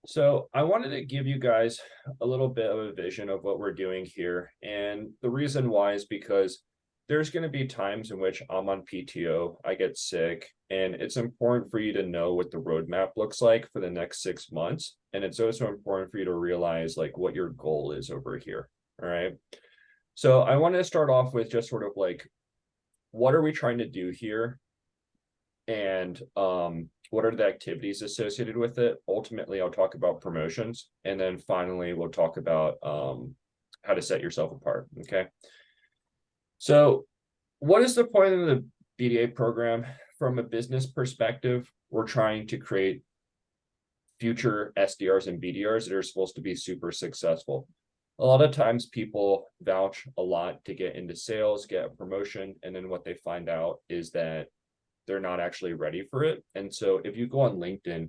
So I wanted to give you guys a little bit of a vision of what we're doing here. And the reason why is because there's going to be times in which I'm on PTO, I get sick, and it's important for you to know what the roadmap looks like for the next 6 months. And it's also important for you to realize like what your goal is over here. All right. So I want to start off with just sort of like, what are we trying to do here? And what are the activities associated with it? Ultimately, I'll talk about promotions, and then finally, we'll talk about how to set yourself apart. Okay. So, what is the point of the BDA program? From a business perspective, we're trying to create future SDRs and BDRs that are supposed to be super successful. A lot of times people vouch a lot to get into sales, get a promotion, and then what they find out is that they're not actually ready for it. And so if you go on LinkedIn,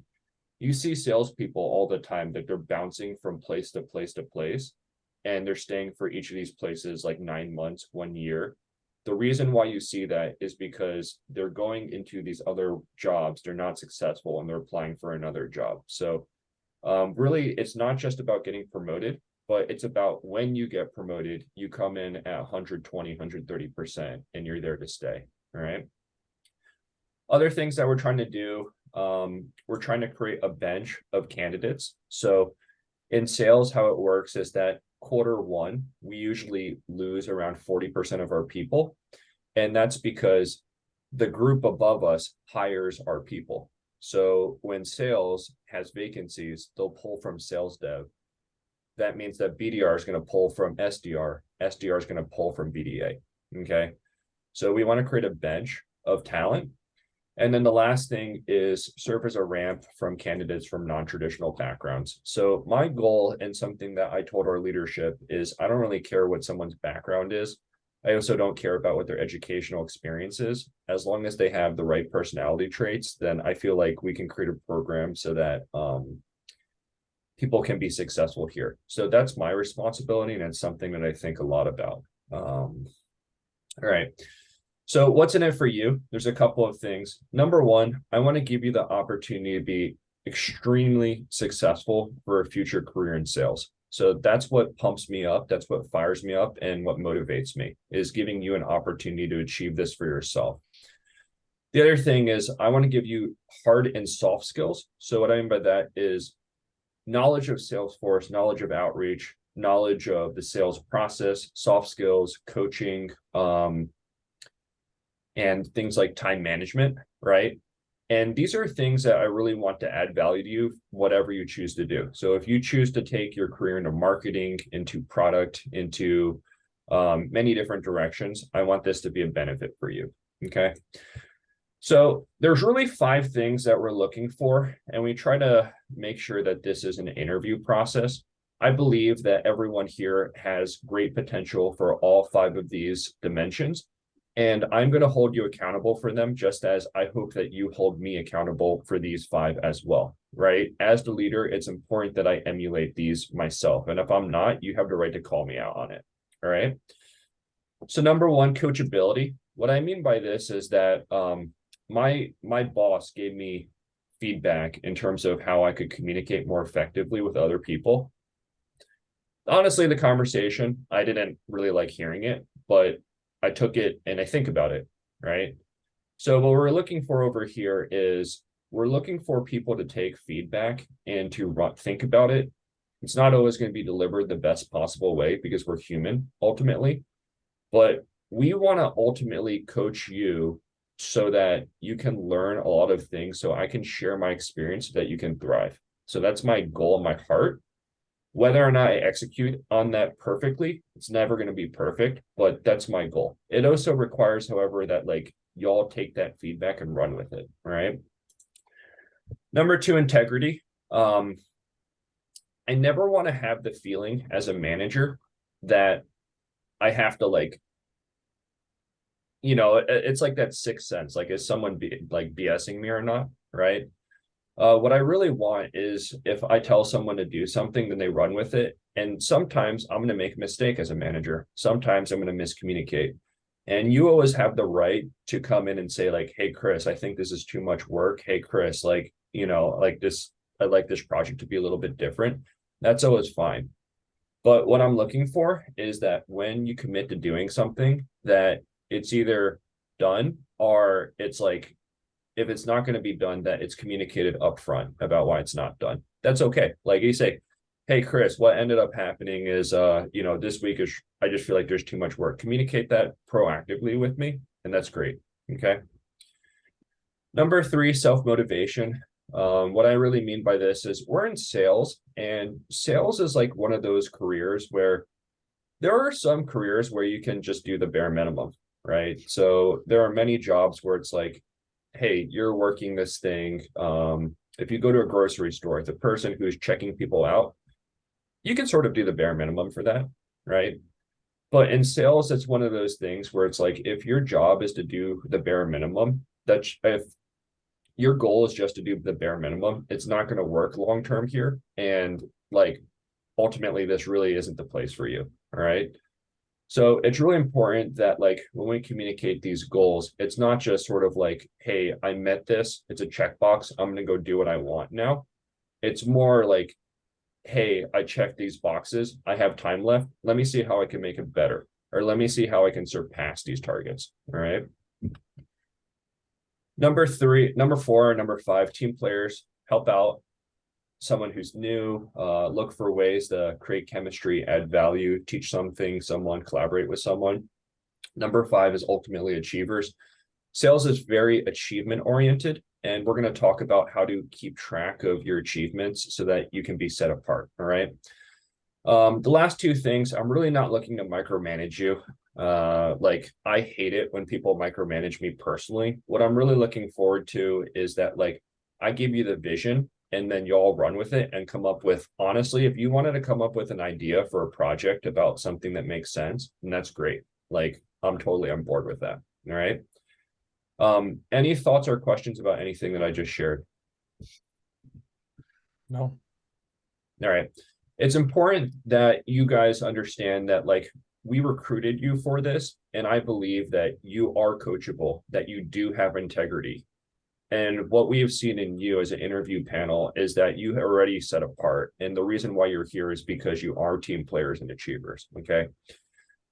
you see salespeople all the time that they're bouncing from place to place to place, and they're staying for each of these places like 9 months, 1 year. The reason why you see that is because they're going into these other jobs, they're not successful, and they're applying for another job. So really, it's not just about getting promoted, but it's about when you get promoted, you come in at 120, 130%, and you're there to stay. All right. Other things that we're trying to do, we're trying to create a bench of candidates. So in sales, how it works is that quarter 1, we usually lose around 40% of our people. And that's because the group above us hires our people. So when sales has vacancies, they'll pull from sales dev. That means that BDR is going to pull from SDR. SDR is going to pull from BDA. Okay. So we want to create a bench of talent. And then the last thing is serve as a ramp from candidates from non-traditional backgrounds. So my goal, and something that I told our leadership, is I don't really care what someone's background is. I also don't care about what their educational experience is. As long as they have the right personality traits, then I feel like we can create a program so that people can be successful here. So that's my responsibility, and it's something that I think a lot about. All right. So what's in it for you? There's a couple of things. Number one, I want to give you the opportunity to be extremely successful for a future career in sales. So that's what pumps me up. That's what fires me up, and what motivates me is giving you an opportunity to achieve this for yourself. The other thing is I want to give you hard and soft skills. So what I mean by that is knowledge of Salesforce, knowledge of outreach, knowledge of the sales process, soft skills, coaching, and things like time management, right? And these are things that I really want to add value to you, whatever you choose to do. So if you choose to take your career into marketing, into product, into many different directions, I want this to be a benefit for you, okay? So there's really 5 things that we're looking for, and we try to make sure that this is an interview process. I believe that everyone here has great potential for all 5 of these dimensions. And I'm going to hold you accountable for them, just as I hope that you hold me accountable for these 5 as well, right? As the leader, it's important that I emulate these myself. And if I'm not, you have the right to call me out on it. All right. So number 1, coachability. What I mean by this is that my boss gave me feedback in terms of how I could communicate more effectively with other people. Honestly, the conversation, I didn't really like hearing it, but I took it and I think about it, right? So what we're looking for over here is we're looking for people to take feedback and to think about it. It's not always going to be delivered the best possible way because we're human ultimately, but we want to ultimately coach you so that you can learn a lot of things, so I can share my experience so that you can thrive. So that's my goal in my heart. Whether or not I execute on that perfectly, it's never going to be perfect, but that's my goal. It also requires, however, that like y'all take that feedback and run with it. All right. Number 2, integrity. I never want to have the feeling as a manager that I have to like, it's like that 6th sense. Like, is someone like BSing me or not? Right. What I really want is if I tell someone to do something, then they run with it. And sometimes I'm going to make a mistake as a manager. Sometimes I'm going to miscommunicate. And you always have the right to come in and say like, hey, Chris, I think this is too much work. Hey, Chris, like this I'd like this project to be a little bit different. That's always fine. But what I'm looking for is that when you commit to doing something, that it's either done or it's like, if it's not going to be done, that it's communicated upfront about why it's not done. That's okay. Like you say, hey, Chris, what ended up happening is, this week is, I just feel like there's too much work. Communicate that proactively with me, and that's great. Okay. Number 3, self-motivation. What I really mean by this is we're in sales, and sales is like one of those careers where there are some careers where you can just do the bare minimum, right? So there are many jobs where it's like, hey, you're working this thing. If you go to a grocery store, the person who's checking people out, you can sort of do the bare minimum for that, right? But in sales, it's one of those things where it's like, if your job is to do the bare minimum, that's if your goal is just to do the bare minimum, it's not going to work long term here. And like, ultimately, this really isn't the place for you. All right. So it's really important that like when we communicate these goals, it's not just sort of like, hey, I met this, it's a checkbox, I'm going to go do what I want now. It's more like, hey, I checked these boxes, I have time left, let me see how I can make it better, or let me see how I can surpass these targets. All right. Number 4, and number 5, team players help out someone who's new, look for ways to create chemistry, add value, teach something, someone, collaborate with someone. Number 5 is ultimately achievers. Sales is very achievement oriented, and we're going to talk about how to keep track of your achievements so that you can be set apart. All right. The last 2 things, I'm really not looking to micromanage you. Like I hate it when people micromanage me personally. What I'm really looking forward to is that like I give you the vision and then y'all run with it and come up with, honestly, if you wanted to come up with an idea for a project about something that makes sense, and that's great. Like I'm totally on board with that. All right. Any thoughts or questions about anything that I just shared? No. All right. It's important that you guys understand that like we recruited you for this, and I believe that you are coachable, that you do have integrity. And what we have seen in you as an interview panel is that you are already set apart. And the reason why you're here is because you are team players and achievers. Okay.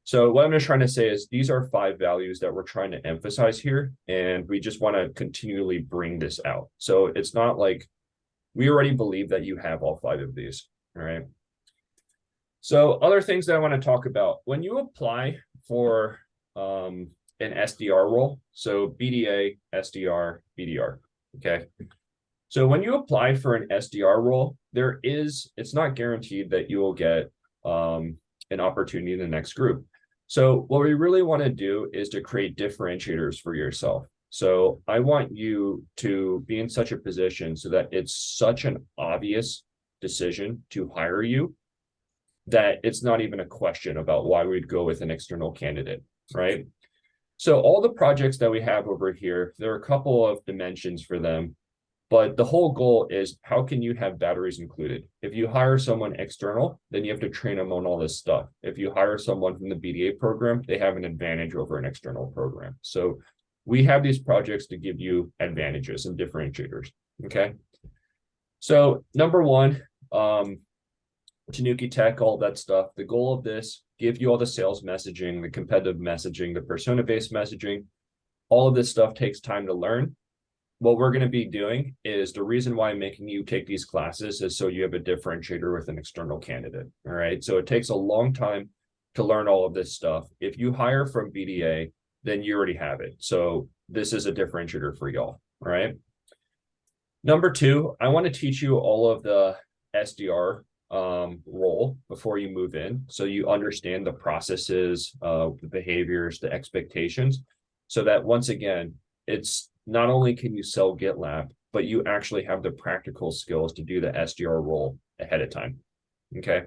So what I'm just trying to say is these are 5 values that we're trying to emphasize here. And we just want to continually bring this out. So it's not like we already believe that you have all 5 of these. All right. So other things that I want to talk about when you apply for an SDR role, so BDA, SDR, BDR. Okay. So when you apply for an SDR role, it's not guaranteed that you will get an opportunity in the next group. So what we really want to do is to create differentiators for yourself. So I want you to be in such a position so that it's such an obvious decision to hire you that it's not even a question about why we'd go with an external candidate, right? So all the projects that we have over here, there are a couple of dimensions for them, but the whole goal is how can you have batteries included? If you hire someone external, then you have to train them on all this stuff. If you hire someone from the BDA program, they have an advantage over an external program. So we have these projects to give you advantages and differentiators, okay? So number 1, Tanuki Tech, all that stuff. The goal of this, give you all the sales messaging, the competitive messaging, the persona-based messaging. All of this stuff takes time to learn. What we're going to be doing is the reason why I'm making you take these classes is so you have a differentiator with an external candidate. All right. So it takes a long time to learn all of this stuff. If you hire from BDA, then you already have it. So this is a differentiator for y'all. All right. Number 2, I want to teach you all of the SDR role before you move in, so you understand the processes, the behaviors, the expectations, so that once again, it's not only can you sell GitLab, but you actually have the practical skills to do the SDR role ahead of time. Okay.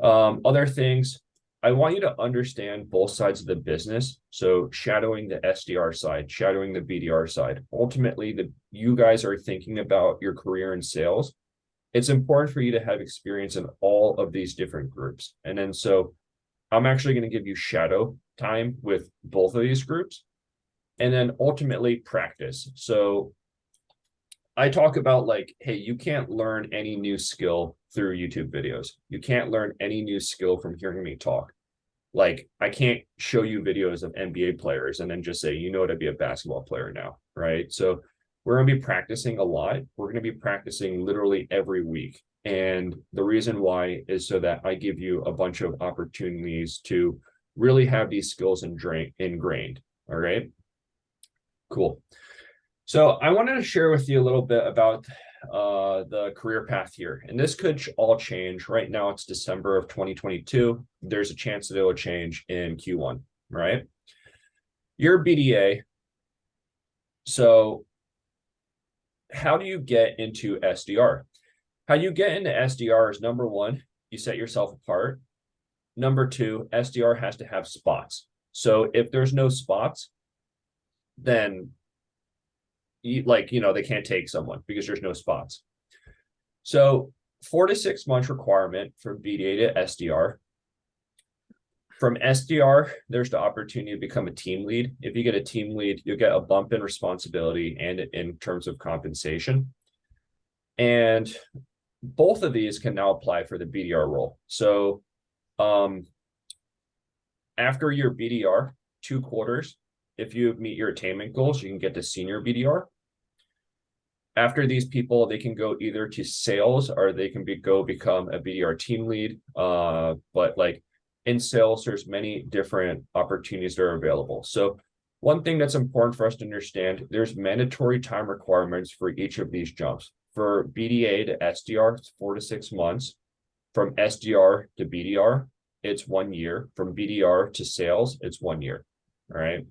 Other things, I want you to understand both sides of the business. So shadowing the SDR side, shadowing the BDR side. Ultimately, you guys are thinking about your career in sales. It's important for you to have experience in all of these different groups. And then so I'm actually going to give you shadow time with both of these groups and then ultimately practice. So I talk about like, hey, you can't learn any new skill through YouTube videos. You can't learn any new skill from hearing me talk. Like, I can't show you videos of NBA players and then just say, you know how to be a basketball player now, right? So we're going to be practicing a lot. We're going to be practicing literally every week. And the reason why is so that I give you a bunch of opportunities to really have these skills ingrained. All right, cool. So I wanted to share with you a little bit about the career path here. And this could all change. Right now, it's December of 2022. There's a chance that it will change in Q1, right? You're BDA. So how do you get into SDR? How you get into SDR is number one, you set yourself apart. Number two, SDR has to have spots. So if there's no spots, then they can't take someone because there's no spots. So 4 to 6 months requirement from BDA to SDR. From SDR, there's the opportunity to become a team lead. If you get a team lead, you'll get a bump in responsibility and in terms of compensation. And both of these can now apply for the BDR role. So after your BDR, 2 quarters, if you meet your attainment goals, you can get to senior BDR. After these people, they can go either to sales or they can go become a BDR team lead. But like in sales, there's many different opportunities that are available. So one thing that's important for us to understand, there's mandatory time requirements for each of these jumps. For BDA to SDR, it's 4 to 6 months. From SDR to BDR, it's 1 year. From BDR to sales, it's 1 year. All right.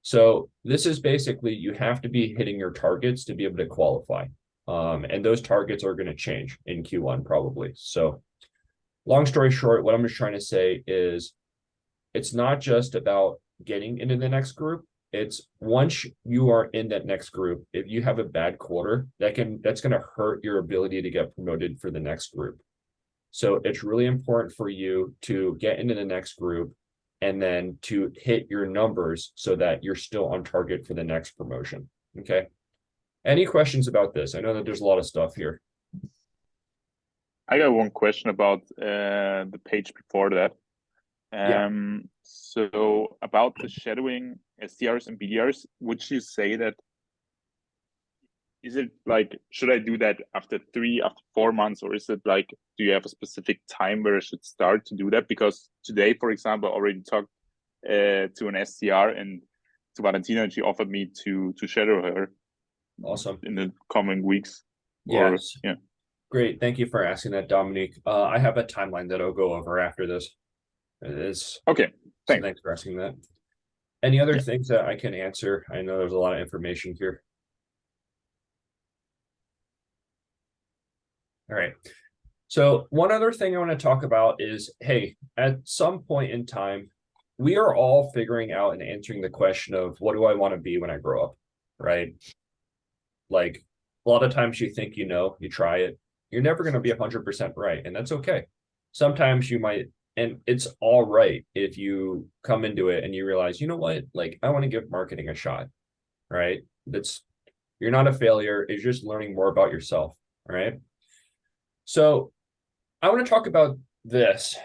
So this is basically, you have to be hitting your targets to be able to qualify. And those targets are going to change in Q1 probably. So long story short, what I'm just trying to say is it's not just about getting into the next group. It's once you are in that next group, if you have a bad quarter, that's going to hurt your ability to get promoted for the next group. So it's really important for you to get into the next group and then to hit your numbers so that you're still on target for the next promotion. Okay. Any questions about this? I know that there's a lot of stuff here. I got one question about the page before that. So about the shadowing SDRs and BDRs, would you say that, is it like, should I do that after 4 months, or is it like, do you have a specific time where I should start to do that? Because today, for example, I already talked to an SDR, and to Valentina, and she offered me to shadow her. Awesome. In the coming weeks. Yes. Yeah. Great. Thank you for asking that, Dominique. I have a timeline that I'll go over after this. Okay. Thanks for asking that. Any other things that I can answer? I know there's a lot of information here. All right. So one other thing I want to talk about is, hey, at some point in time, we are all figuring out and answering the question of what do I want to be when I grow up, right? Like a lot of times you think, you try it, you're never going to be 100% right. And that's okay. Sometimes you might, and it's all right if you come into it and you realize, you know what, like I want to give marketing a shot, right? You're not a failure. It's just learning more about yourself, right? So I want to talk about this.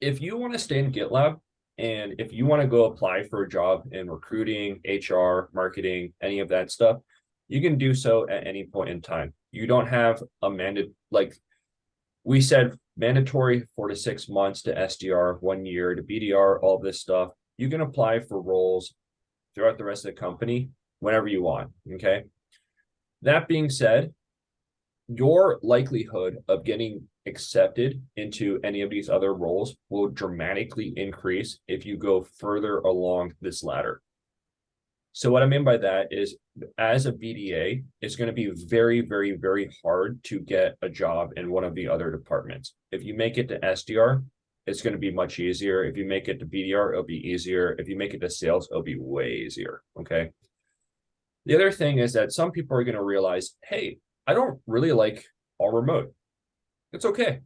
If you want to stay in GitLab, and if you want to go apply for a job in recruiting, HR, marketing, any of that stuff, you can do so at any point in time. You don't have a like we said, mandatory 4 to 6 months to SDR, 1 year to BDR, all this stuff. You can apply for roles throughout the rest of the company whenever you want, okay? That being said, your likelihood of getting accepted into any of these other roles will dramatically increase if you go further along this ladder. So what I mean by that is, as a BDA, it's going to be very, very, very hard to get a job in one of the other departments. If you make it to SDR, it's going to be much easier. If you make it to BDR, it'll be easier. If you make it to sales, it'll be way easier, okay? The other thing is that some people are going to realize, hey, I don't really like all remote. It's okay.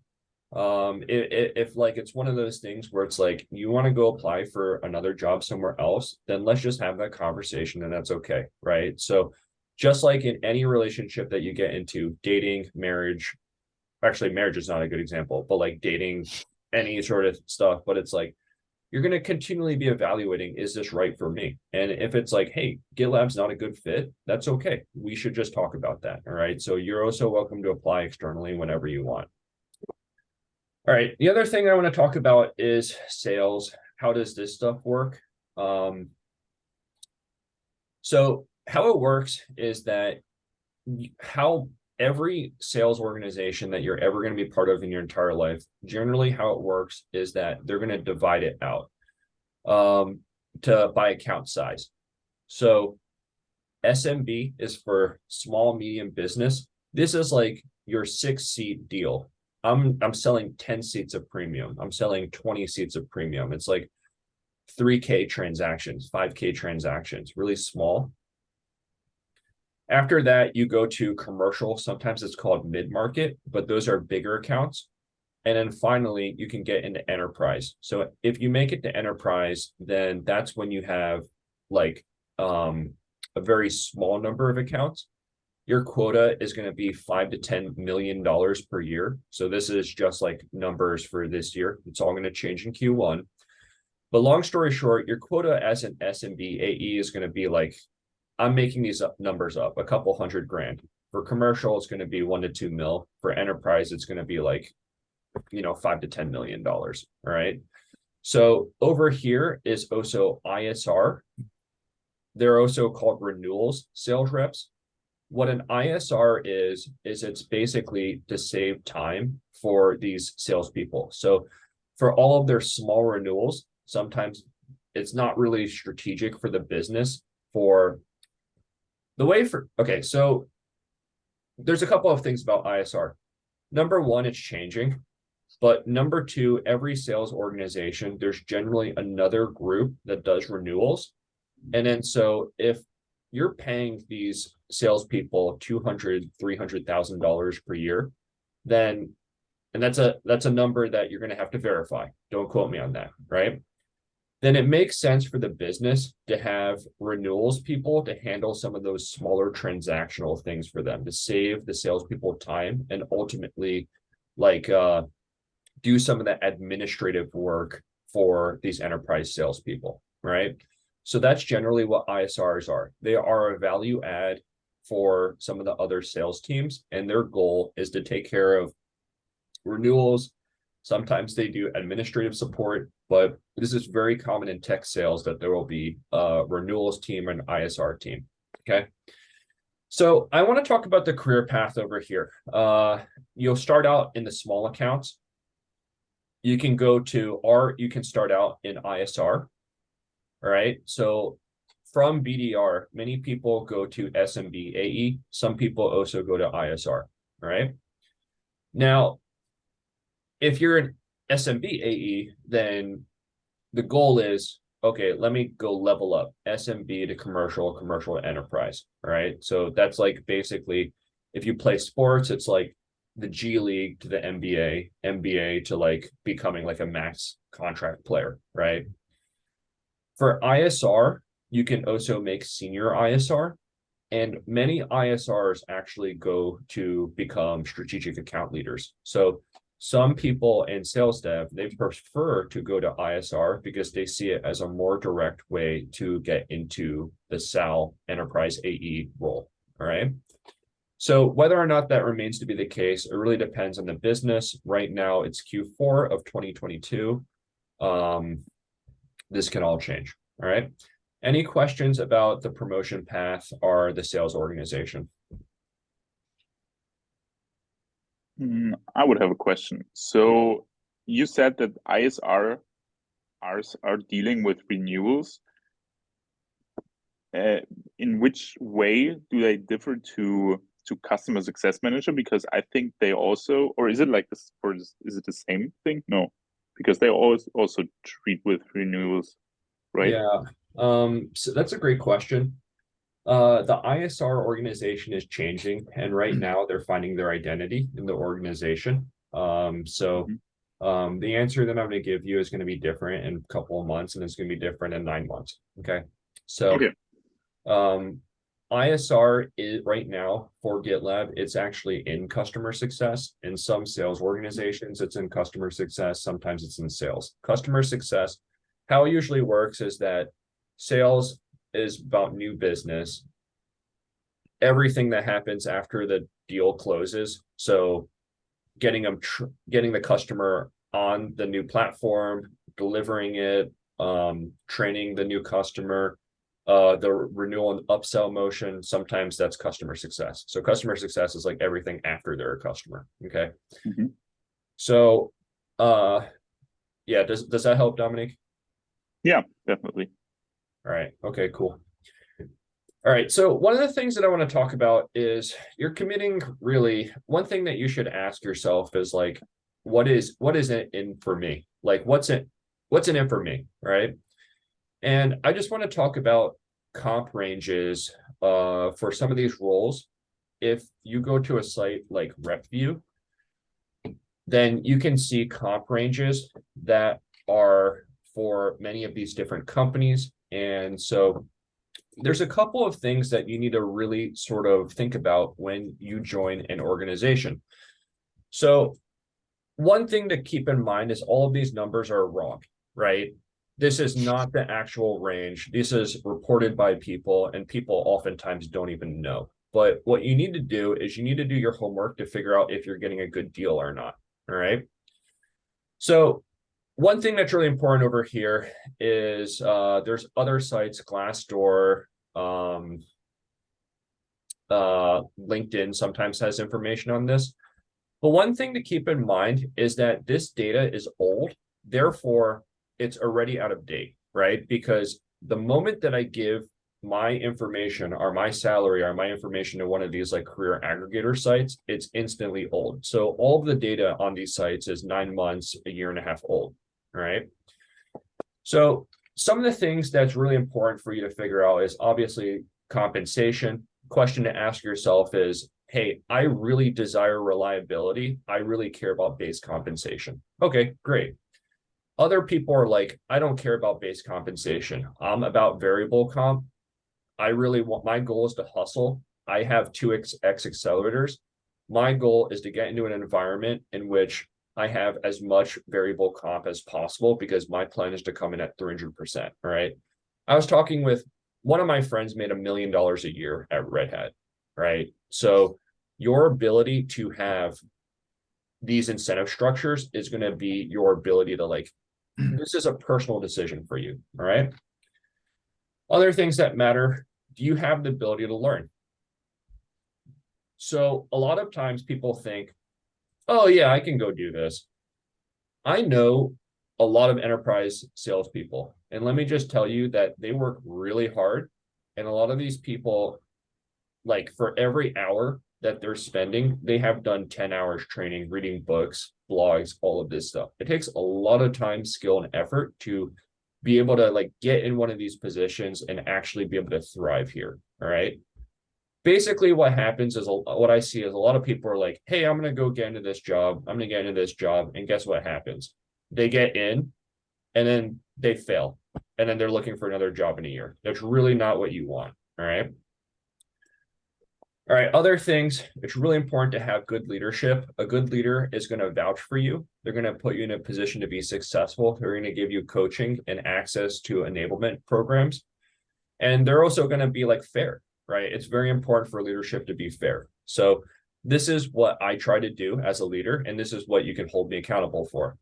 If like it's one of those things where it's like you want to go apply for another job somewhere else, then let's just have that conversation, and that's okay, right? So just like in any relationship that you get into, dating, marriage, actually marriage is not a good example, but like dating, any sort of stuff, but it's like you're going to continually be evaluating, is this right for me? And if it's like, hey, GitLab's not a good fit, that's okay. We should just talk about that. All right. So you're also welcome to apply externally whenever you want. All right. The other thing I want to talk about is sales. How does this stuff work? So how it works is that how every sales organization that you're ever going to be part of in your entire life, generally how it works is that they're going to divide it out by account size. So SMB is for small, medium business. This is like your 6-seat deal. I'm selling 10 seats of premium. I'm selling 20 seats of premium. It's like 3K transactions, 5K transactions, really small. After that, you go to commercial. Sometimes it's called mid-market, but those are bigger accounts. And then finally, you can get into enterprise. So if you make it to enterprise, then that's when you have like a very small number of accounts. Your quota is going to be $5 to $10 million per year. So this is just like numbers for this year. It's all going to change in Q1. But long story short, your quota as an SMB AE is going to be like, I'm making these numbers up, a couple $100 grand. For commercial, it's going to be 1 to 2 mil. For enterprise, it's going to be like, $5 to $10 million. All right. So over here is also ISR. They're also called renewals sales reps. What an ISR is it's basically to save time for these salespeople. So for all of their small renewals, sometimes it's not really strategic for the business for the way for, okay, so there's a couple of things about ISR. Number one, it's changing. But number two, every sales organization, there's generally another group that does renewals. And then so if you're paying these salespeople $200,000, $300,000 per year, then, and that's a number that you're going to have to verify. Don't quote me on that, right? Then it makes sense for the business to have renewals people to handle some of those smaller transactional things for them to save the salespeople time and ultimately like do some of the administrative work for these enterprise salespeople, right? So that's generally what ISRs are. They are a value add for some of the other sales teams, and their goal is to take care of renewals. Sometimes they do administrative support, but this is very common in tech sales that there will be a renewals team and ISR team, okay? So I want to talk about the career path over here. You'll start out in the small accounts. You can go to, or you can start out in ISR, all right? So from BDR, many people go to SMB AE. Some people also go to ISR, all right? Now, if you're an SMB AE, then the goal is, okay, let me go level up SMB to commercial, commercial to enterprise, all right? So that's like basically, if you play sports, it's like the G League to the NBA, NBA to like becoming like a max contract player, right? For ISR, you can also make senior ISR, and many ISRs actually go to become strategic account leaders. So some people in sales dev, they prefer to go to ISR because they see it as a more direct way to get into the SAL enterprise AE role, all right? So whether or not that remains to be the case, it really depends on the business. Right now, it's Q4 of 2022. This can all change, all right? Any questions about the promotion path or the sales organization? I would have a question. So you said that ISRs are dealing with renewals. In which way do they differ to customer success manager? Because I think they also, or is it like this, or is it the same thing? No, because they also treat with renewals, right? Yeah, so that's a great question. The ISR organization is changing, and right now they're finding their identity in the organization. The answer that I'm going to give you is going to be different in a couple of months, and it's going to be different in 9 months. Okay. So, Okay. ISR is right now for GitLab, it's actually in customer success. In some sales organizations, it's in customer success. Sometimes it's in sales. Customer success, how it usually works is that sales is about new business. Everything that happens after the deal closes. So getting the customer on the new platform, delivering it, training the new customer, the renewal and upsell motion, sometimes that's customer success. So customer success is like everything after they're a customer. Okay. Mm-hmm. So yeah, does that help, Dominique? Yeah, definitely. All right. Okay, cool. All right. So one of the things that I want to talk about is you're committing really one thing that you should ask yourself is like, what is it in for me? Like what's in it for me? Right. And I just want to talk about comp ranges for some of these roles. If you go to a site like RepView, then you can see comp ranges that are for many of these different companies. And so there's a couple of things that you need to really sort of think about when you join an organization. So one thing to keep in mind is all of these numbers are wrong, right? This is not the actual range. This is reported by people, and people oftentimes don't even know. But what you need to do is you need to do your homework to figure out if you're getting a good deal or not. All right. So one thing that's really important over here is there's other sites, Glassdoor, LinkedIn sometimes has information on this. But one thing to keep in mind is that this data is old, therefore it's already out of date, right? Because the moment that I give my information or my salary or my information to one of these like career aggregator sites, it's instantly old. So all of the data on these sites is 9 months, a year and a half old, right? So some of the things that's really important for you to figure out is obviously compensation. Question to ask yourself is, hey, I really desire reliability. I really care about base compensation. Okay, great. Other people are like, I don't care about base compensation. I'm about variable comp. I really want, my goal is to hustle. I have 2x accelerators. My goal is to get into an environment in which I have as much variable comp as possible because my plan is to come in at 300%. All right. I was talking with one of my friends made $1 million a year at Red Hat. Right. So your ability to have these incentive structures is going to be your ability to like, this is a personal decision for you. All right. Other things that matter, do you have the ability to learn? So a lot of times people think, oh yeah, I can go do this. I know a lot of enterprise salespeople, and let me just tell you that they work really hard. And a lot of these people, like for every hour that they're spending, they have done 10 hours training, reading books, blogs, all of this stuff. It takes a lot of time, skill, and effort to be able to like get in one of these positions and actually be able to thrive here. All right. Basically, what happens is what I see is a lot of people are like, hey, I'm going to go get into this job. I'm going to get into this job. And guess what happens? They get in and then they fail. And then they're looking for another job in a year. That's really not what you want. All right. All right, other things, it's really important to have good leadership. A good leader is going to vouch for you. They're going to put you in a position to be successful. They're going to give you coaching and access to enablement programs. And they're also going to be like fair, right? It's very important for leadership to be fair. So this is what I try to do as a leader, and this is what you can hold me accountable for.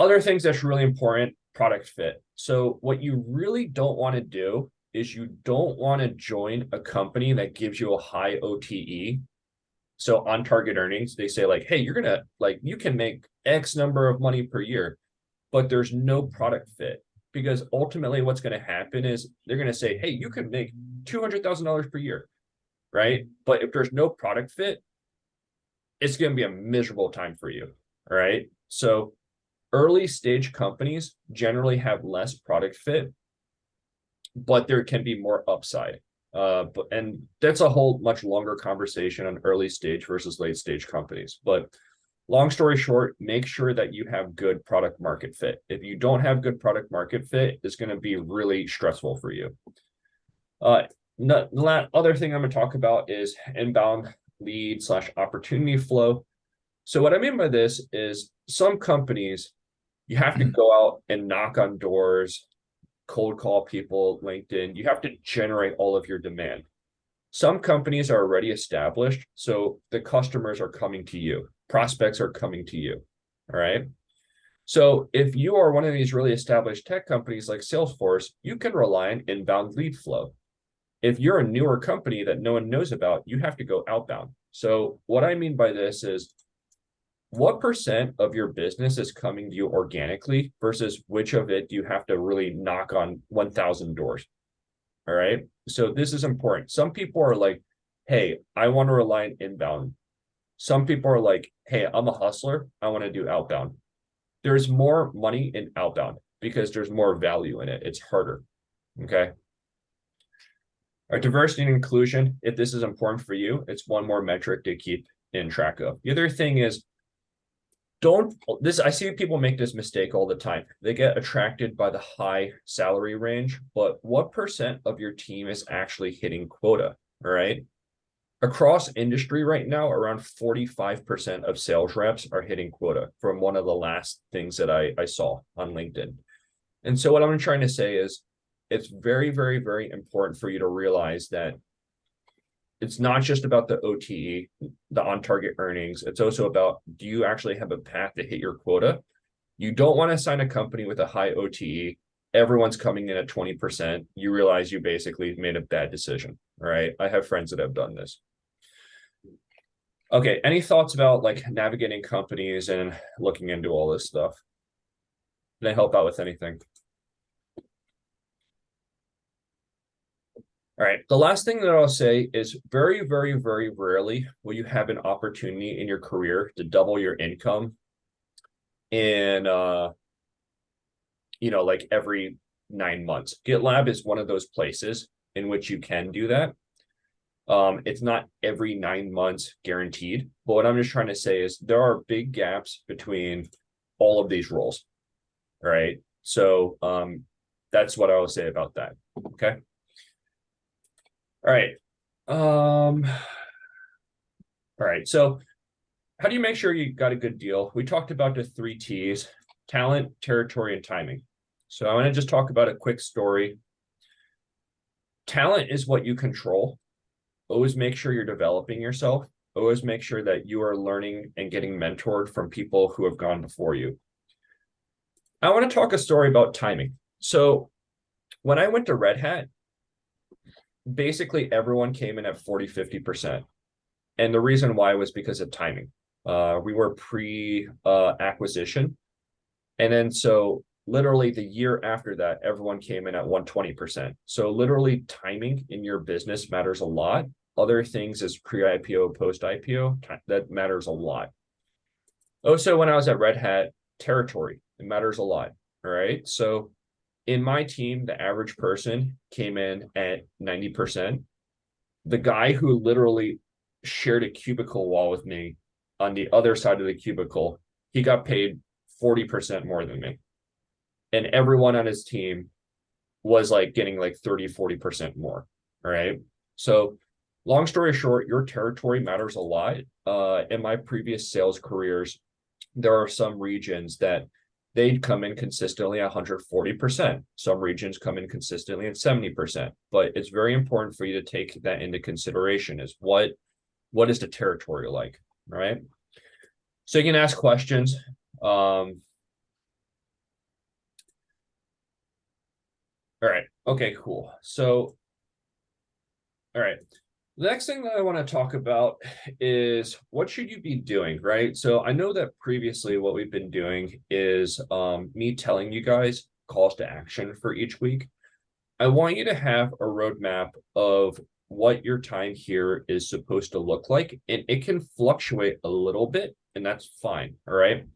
Other things that's really important, product fit. So what you really don't want to do is you don't want to join a company that gives you a high OTE. So on target earnings, they say like, hey, you're going to like, you can make X number of money per year, but there's no product fit because ultimately what's going to happen is they're going to say, hey, you can make $200,000 per year, right? But if there's no product fit, it's going to be a miserable time for you, all right? So early stage companies generally have less product fit, but there can be more upside. And that's a whole much longer conversation on early stage versus late stage companies. But long story short, make sure that you have good product market fit. If you don't have good product market fit, it's going to be really stressful for you. The other thing I'm going to talk about is inbound lead / opportunity flow. So what I mean by this is some companies, you have to go out and knock on doors, cold call people, LinkedIn. You have to generate all of your demand. Some companies are already established, so the customers are coming to you, prospects are coming to you. All right. So if you are one of these really established tech companies like Salesforce, you can rely on inbound lead flow. If you're a newer company that no one knows about, you have to go outbound. So what I mean by this is, what percent of your business is coming to you organically versus which of it do you have to really knock on 1,000 doors? All right. So this is important. Some people are like, hey, I want to rely on inbound. Some people are like, hey, I'm a hustler. I want to do outbound. There's more money in outbound because there's more value in it. It's harder. Okay. Our diversity and inclusion, if this is important for you, it's one more metric to keep in track of. The other thing is, I see people make this mistake all the time. They get attracted by the high salary range, but what percent of your team is actually hitting quota? All right. Across industry right now, around 45% of sales reps are hitting quota from one of the last things that I saw on LinkedIn. And so what I'm trying to say is, it's very, very, very important for you to realize that it's not just about the OTE, the on-target earnings. It's also about, do you actually have a path to hit your quota? You don't want to sign a company with a high OTE. Everyone's coming in at 20%. You realize you basically made a bad decision, right? I have friends that have done this. Okay, any thoughts about like navigating companies and looking into all this stuff? Can I help out with anything? All right. The last thing that I'll say is very, very, very rarely will you have an opportunity in your career to double your income in like every 9 months. GitLab is one of those places in which you can do that. It's not every 9 months guaranteed, but what I'm just trying to say is there are big gaps between all of these roles. All right. So that's what I will say about that. Okay. All right. All right. So how do you make sure you got a good deal? We talked about the 3 T's: talent, territory, and timing. So I want to just talk about a quick story. Talent is what you control. Always make sure you're developing yourself. Always make sure that you are learning and getting mentored from people who have gone before you. I want to talk a story about timing. So when I went to Red Hat, basically everyone came in at 40-50%. And the reason why was because of timing. We were pre-acquisition. And then so literally the year after that, everyone came in at 120%. So literally timing in your business matters a lot. Other things is pre-IPO, post-IPO, that matters a lot. Also, when I was at Red Hat, territory, it matters a lot. All right. So in my team, the average person came in at 90%. The guy who literally shared a cubicle wall with me on the other side of the cubicle, he got paid 40% more than me. And everyone on his team was like getting like 30-40% more. All right. So long story short, your territory matters a lot. In my previous sales careers, there are some regions that they'd come in consistently at 140%. Some regions come in consistently at 70%. But it's very important for you to take that into consideration, is what is the territory like, right? So you can ask questions. All right. Okay, cool. So, all right. The next thing that I want to talk about is what should you be doing, right? So I know that previously what we've been doing is me telling you guys calls to action for each week. I want you to have a roadmap of what your time here is supposed to look like. And it can fluctuate a little bit, and that's fine. All right.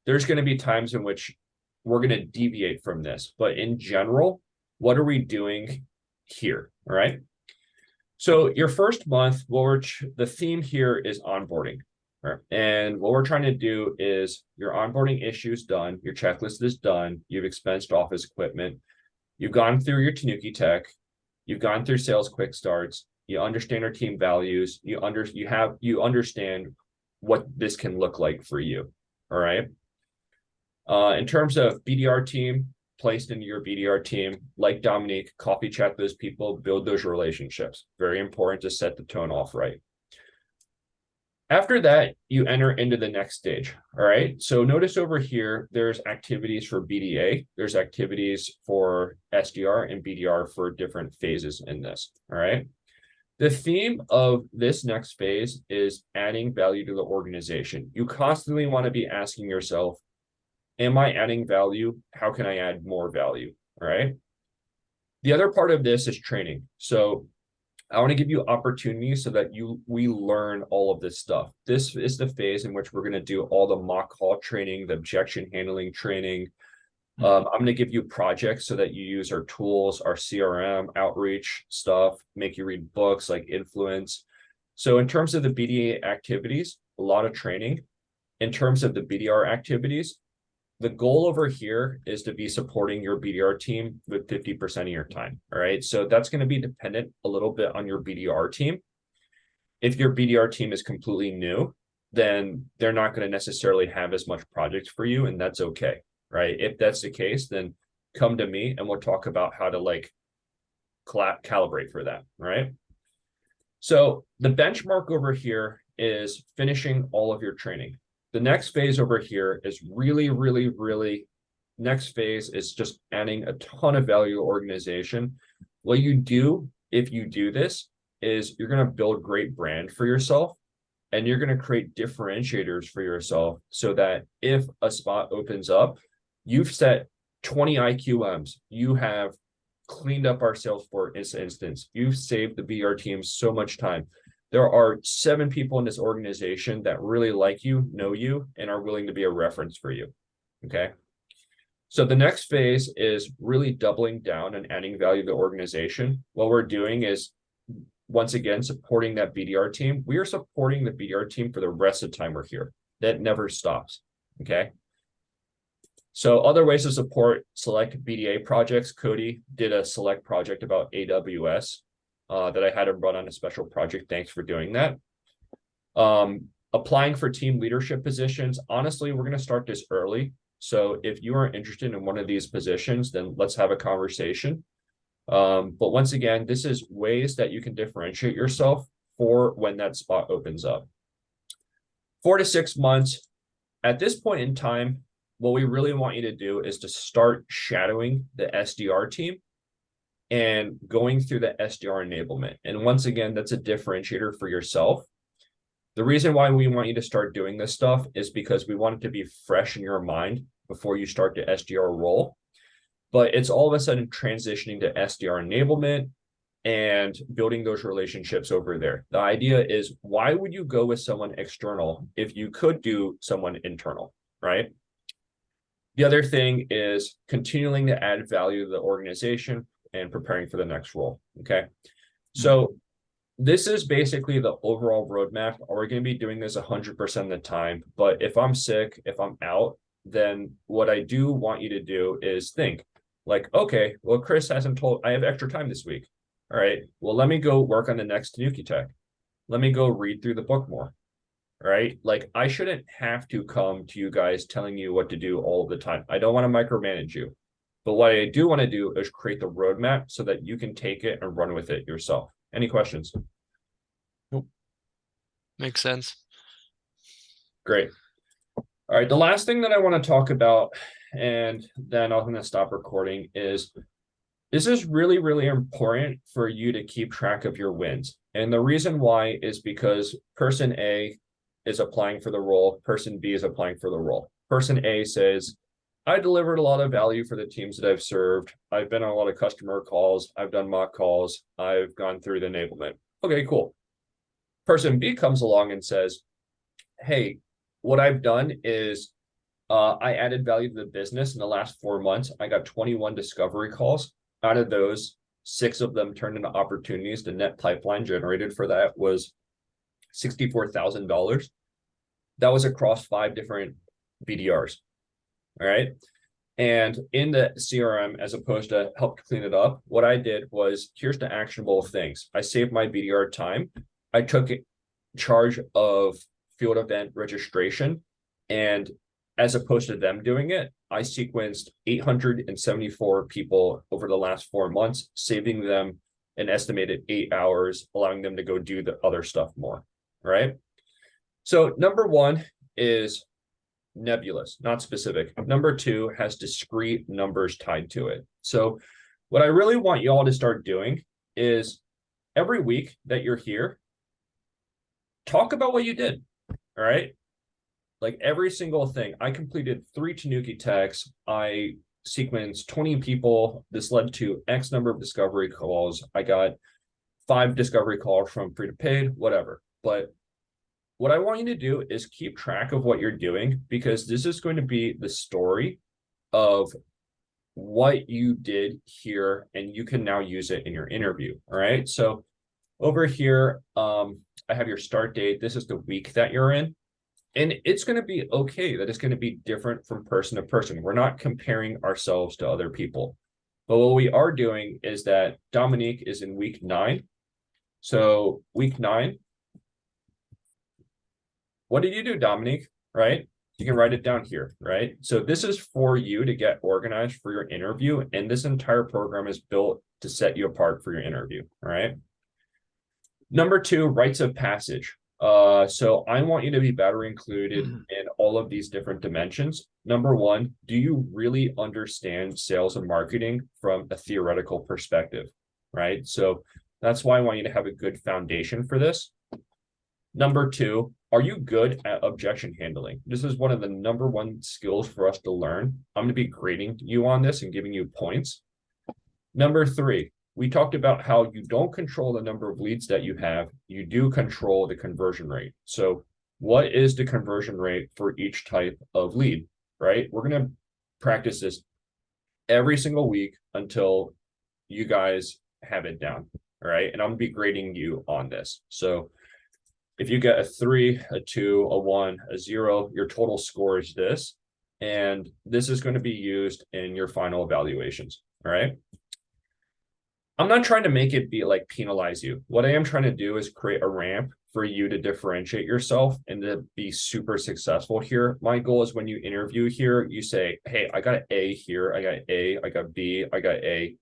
There's going to be times in which we're going to deviate from this, but in general, what are we doing here? All right. So your first month, the theme here is onboarding. Right? And what we're trying to do is your onboarding issue is done, your checklist is done, you've expensed office equipment, you've gone through your Tanuki tech, You've gone through sales quick starts. You understand our team values. You understand what this can look like for you. All right. In terms of BDR team, placed into your BDR team, like Dominique, coffee chat those people, build those relationships. Very important to set the tone off right. After that, you enter into the next stage. All right. So notice over here, there's activities for BDA. There's activities for SDR and BDR for different phases in this. All right. The theme of this next phase is adding value to the organization. You constantly want to be asking yourself, am I adding value? How can I add more value? All right. The other part of this is training. So I want to give you opportunities so that we learn all of this stuff. This is the phase in which we're going to do all the mock call training, the objection handling training. I'm going to give you projects so that you use our tools, our CRM, outreach stuff, make you read books like Influence. So in terms of the BDA activities, a lot of training. In terms of the BDR activities, the goal over here is to be supporting your BDR team with 50% of your time. All right. So that's going to be dependent a little bit on your BDR team. If your BDR team is completely new, then they're not going to necessarily have as much projects for you, and that's okay. Right. If that's the case, then come to me and we'll talk about how to like calibrate for that. Right. So the benchmark over here is finishing all of your training. The next phase over here is really next phase is just adding a ton of value to organization. What you do if you do this is you're going to build great brand for yourself, and you're going to create differentiators for yourself so that if a spot opens up, you've set 20 IQMs, you have cleaned up our Salesforce instance, you've saved the BR team so much time. There are 7 people in this organization that really like you, know you, and are willing to be a reference for you. Okay. So the next phase is really doubling down and adding value to the organization. What we're doing is, once again, supporting that BDR team. We are supporting the BDR team for the rest of the time we're here. That never stops. Okay. So other ways to support select BDA projects. Cody did a select project about AWS. That I had him run on a special project. Thanks for doing that. Applying for team leadership positions. Honestly, we're going to start this early. So if you are interested in one of these positions, then let's have a conversation. But once again, this is ways that you can differentiate yourself for when that spot opens up. 4 to 6 months. At this point in time, what we really want you to do is to start shadowing the SDR team and going through the SDR enablement. And once again, that's a differentiator for yourself. The reason why we want you to start doing this stuff is because we want it to be fresh in your mind before you start the SDR role. But it's all of a sudden transitioning to SDR enablement and building those relationships over there. The idea is, why would you go with someone external if you could do someone internal, right? The other thing is continuing to add value to the organization and preparing for the next role. Okay. So this is basically the overall roadmap. We're going to be doing this 100% of the time. But if I'm sick, if I'm out, then what I do want you to do is think like, okay, well, Chris hasn't told, I have extra time this week. All right. Well, let me go work on the next Tanuki Tech. Let me go read through the book more. All right. Like, I shouldn't have to come to you guys telling you what to do all the time. I don't want to micromanage you. But what I do want to do is create the roadmap so that you can take it and run with it yourself. Any questions? Nope. Makes sense. Great. All right. The last thing that I want to talk about, and then I'm going to stop recording, is this is really important for you to keep track of your wins. And the reason why is because person A is applying for the role, person B is applying for the role. Person A says, I delivered a lot of value for the teams that I've served. I've been on a lot of customer calls. I've done mock calls. I've gone through the enablement. Okay, cool. Person B comes along and says, hey, what I've done is I added value to the business in the last 4 months. I got 21 discovery calls. Out of those, 6 of them turned into opportunities. The net pipeline generated for that was $64,000. That was across 5 different BDRs. All right. And in the CRM, as opposed to help clean it up, what I did was, here's the actionable things. I saved my BDR time. I took charge of field event registration. And as opposed to them doing it, I sequenced 874 people over the last 4 months, saving them an estimated 8 hours, allowing them to go do the other stuff more, right? So number one is nebulous, not specific. Number two has discrete numbers tied to it. So what I really want you all to start doing is every week that you're here, talk about what you did, all right? Like every single thing. I completed 3 Tanuki techs. I sequenced 20 people. This led to X number of discovery calls. I got 5 discovery calls from free to paid, whatever. But what I want you to do is keep track of what you're doing, because this is going to be the story of what you did here, and you can now use it in your interview. All right. So over here, I have your start date. This is the week that you're in. And it's going to be okay that it's going to be different from person to person. We're not comparing ourselves to other people. But what we are doing is that Dominique is in week 9. So week 9. What did you do, Dominique? Right? You can write it down here, right? So this is for you to get organized for your interview. And this entire program is built to set you apart for your interview. All right. Number 2, rites of passage. So I want you to be better included in all of these different dimensions. Number 1, do you really understand sales and marketing from a theoretical perspective, right? So that's why I want you to have a good foundation for this. Number 2, are you good at objection handling? This is one of the number 1 skills for us to learn. I'm going to be grading you on this and giving you points. Number 3, we talked about how you don't control the number of leads that you have. You do control the conversion rate. So what is the conversion rate for each type of lead, right? We're going to practice this every single week until you guys have it down, all right? And I'm going to be grading you on this. So if you get a 3, a 2, a 1, a 0, your total score is this. And this is going to be used in your final evaluations, all right? I'm not trying to make it be like penalize you. What I am trying to do is create a ramp for you to differentiate yourself and to be super successful here. My goal is when you interview here, you say, hey, I got an A here, I got A, I got B, I got A.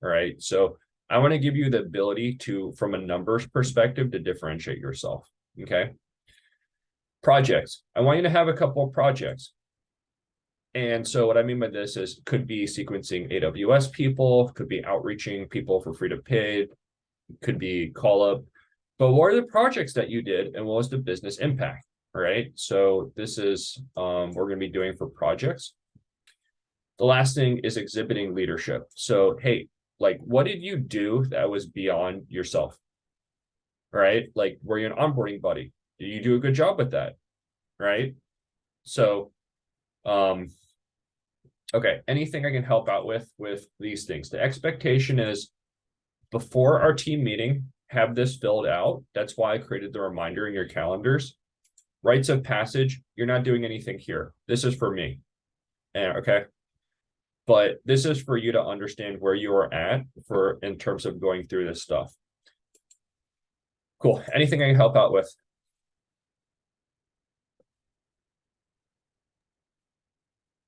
All right. So I want to give you the ability to, from a numbers perspective, to differentiate yourself. Okay. Projects. I want you to have a couple of projects. And so what I mean by this is could be sequencing AWS people, could be outreaching people for free to paid, could be call up. But what are the projects that you did and what was the business impact? All right. So this is what we're going to be doing for projects. The last thing is exhibiting leadership. So, hey, like, what did you do that was beyond yourself? Right? Like, were you an onboarding buddy? Did you do a good job with that? Right? So, okay, anything I can help out with these things. The expectation is before our team meeting, have this filled out. That's why I created the reminder in your calendars. Rites of passage, you're not doing anything here. This is for me. And okay. But this is for you to understand where you are at in terms of going through this stuff. Cool. Anything I can help out with?